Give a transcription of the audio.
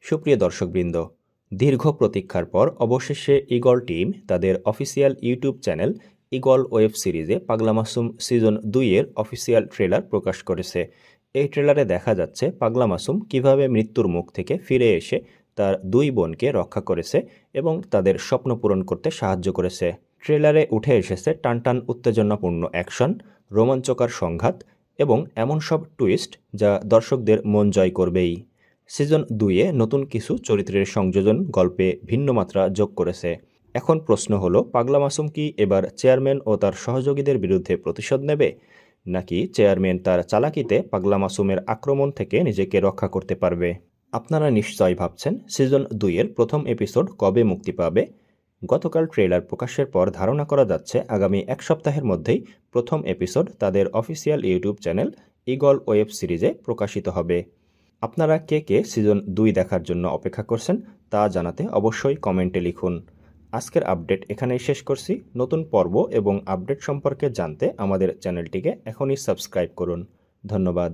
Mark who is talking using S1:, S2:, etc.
S1: সুপ্রিয় দর্শকবৃন্দ, দীর্ঘ প্রতীক্ষার পর অবশেষে ঈগল টিম তাদের official YouTube channel eagle web সিরিজে পাগলা মাসুম সিজন 2-এর অফিসিয়াল ট্রেলার প্রকাশ করেছে। এই ট্রেলারে দেখা যাচ্ছে পাগলা মাসুম কীভাবে মৃত্যুর মুখ থেকে ফিরে এসে তার দুই বোনকে রক্ষা করেছে এবং তাদের স্বপ্ন পূরণ করতে সাহায্য করেছে। ট্রেলারে উঠে এসেছে টানটান উত্তেজনাপূর্ণ অ্যাকশন, রোমাঞ্চকর সংঘাত এবং এমন সব টুইস্ট যা দর্শকদের মন জয় করবেই। সিজন 2-এ নতুন কিছু চরিত্রের সংযোজন গল্পে ভিন্ন মাত্রা যোগ করেছে। এখন প্রশ্ন হলো, পাগলা মাসুম কি এবার চেয়ারম্যান ও তার সহযোগীদের বিরুদ্ধে প্রতিশোধ নেবে, নাকি চেয়ারম্যান তার চালাকিতে পাগলা মাসুমের আক্রমণ থেকে নিজেকে রক্ষা করতে পারবে? আপনারা নিশ্চয়ই ভাবছেন সিজন 2-এর প্রথম এপিসোড কবে মুক্তি পাবে। গতকাল ট্রেলার প্রকাশের পর ধারণা করা যাচ্ছে আগামী এক সপ্তাহের মধ্যেই প্রথম এপিসোড তাদের official YouTube channel eagle web সিরিজে প্রকাশিত হবে। আপনারা কে কে সিজন 2 দেখার জন্য অপেক্ষা করছেন তা জানাতে অবশ্যই কমেন্টে লিখুন। আজকের আপডেট এখানেই শেষ করছি। নতুন পর্ব এবং আপডেট সম্পর্কে জানতে আমাদের চ্যানেলটিকে এখনই সাবস্ক্রাইব করুন। ধন্যবাদ।